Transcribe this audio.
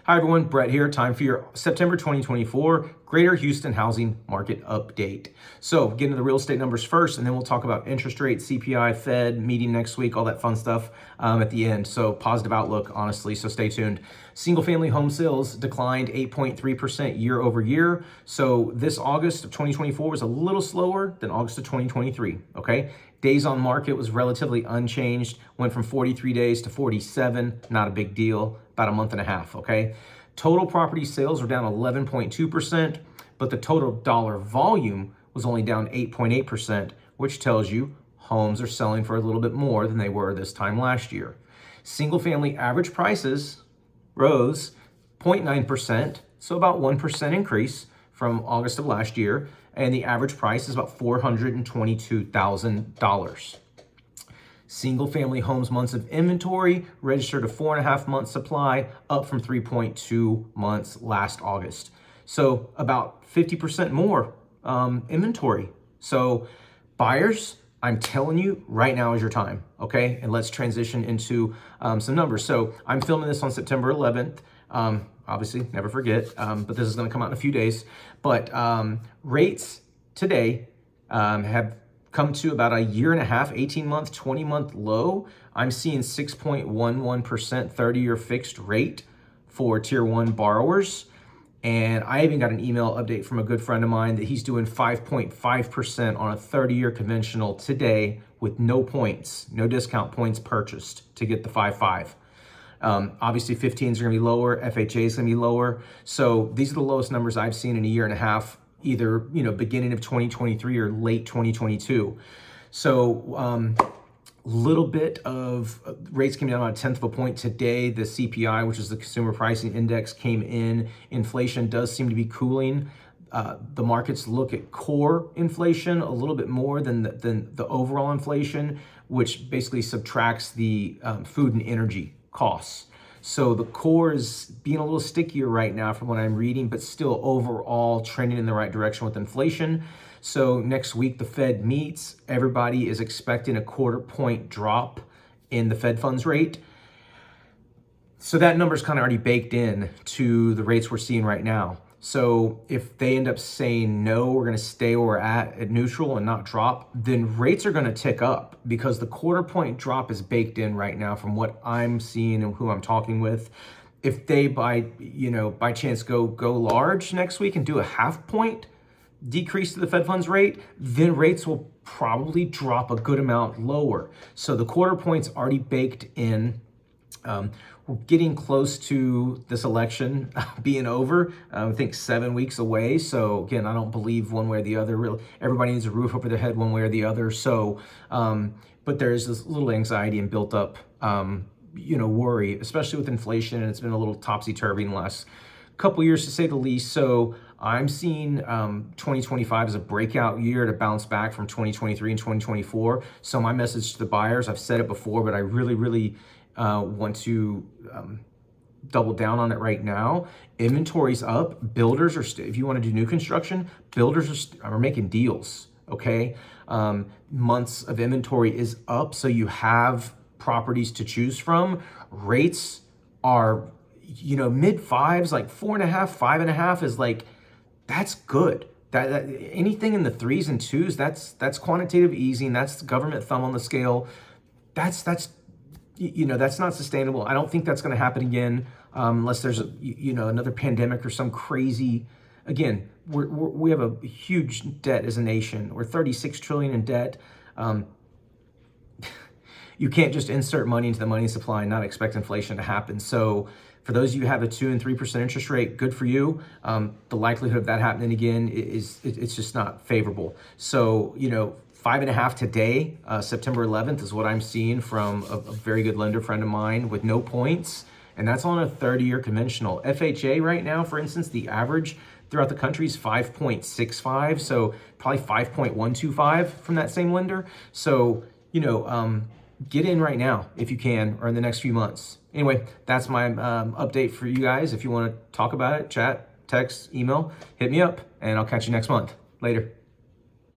Hi everyone, Brett here. Time for your September 2024 Greater Houston Housing Market Update. So get into the real estate numbers first, and then we'll talk about interest rates, CPI, Fed, meeting next week, all that fun stuff at the end. So positive outlook, honestly, so stay tuned. Single family home sales declined 8.3% year over year. So this August of 2024 was a little slower than August of 2023, okay? Days on market was relatively unchanged, went from 43 days to 47, not a big deal, about a month and a half, okay? Total property sales were down 11.2%, but the total dollar volume was only down 8.8%, which tells you homes are selling for a little bit more than they were this time last year. Single family average prices rose 0.9%, so about 1% increase from August of last year, and the average price is about $422,000. Single family homes months of inventory registered a 4.5 month supply, up from 3.2 months last August. So about 50% more inventory. So buyers, I'm telling you, right now is your time, okay? And let's transition into some numbers. So I'm filming this on September 11th. Obviously, never forget, but this is gonna come out in a few days. But rates today have come to about a year and a half, 18-month, 20-month low. I'm seeing 6.11% 30-year fixed rate for tier one borrowers. And I even got an email update from a good friend of mine that he's doing 5.5% on a 30-year conventional today with no points, no discount points purchased to get the 5.5. Obviously 15s are gonna be lower, FHA is gonna be lower. So these are the lowest numbers I've seen in a year and a half, either beginning of 2023 or late 2022. So little bit of rates came down about 1/10 of a point today. The CPI, which is the consumer pricing index, came in. Inflation does seem to be cooling. The markets look at core inflation a little bit more than the overall inflation, which basically subtracts the food and energy costs. So the core is being a little stickier right now from what I'm reading, but still overall trending in the right direction with inflation. So next week the Fed meets. Everybody is expecting a 1/4 point drop in the Fed funds rate. So that number's kind of already baked in to the rates we're seeing right now. So if they end up saying, no, we're gonna stay where we're at neutral and not drop, then rates are gonna tick up because the 1/4 point drop is baked in right now from what I'm seeing and who I'm talking with. If they by chance go large next week and do a 1/2 point decrease to the Fed funds rate, then rates will probably drop a good amount lower. So the 1/4 point's already baked in. We're getting close to this election being over. I think 7 weeks away. So again, I don't believe one way or the other. Really, everybody needs a roof over their head one way or the other. So, but there's this little anxiety and built up, worry, especially with inflation. And it's been a little topsy-turvy in the last couple years, to say the least. So I'm seeing 2025 as a breakout year to bounce back from 2023 and 2024. So my message to the buyers, I've said it before, but I really want to double down on it right now. Inventory's up. Builders are if you want to do new construction, builders are making deals. Okay, months of inventory is up, so you have properties to choose from. Rates are mid fives, like 4.5, 5.5 is like, that's good. That anything in the 3s and 2s, that's quantitative easing. That's the government thumb on the scale. That's not sustainable. I don't think that's going to happen again unless there's another pandemic or some crazy. Again, we have a huge debt as a nation. We're 36 trillion in debt. You can't just insert money into the money supply and not expect inflation to happen. So for those of you who have a 2 and 3% interest rate, good for you. The likelihood of that happening again it's just not favorable. So 5.5 today, September 11th, is what I'm seeing from a very good lender friend of mine with no points. And that's on a 30-year conventional. FHA right now, for instance, the average throughout the country is 5.65. So probably 5.125 from that same lender. So, get in right now if you can, or in the next few months. Anyway, that's my update for you guys. If you want to talk about it, chat, text, email, hit me up, and I'll catch you next month. Later.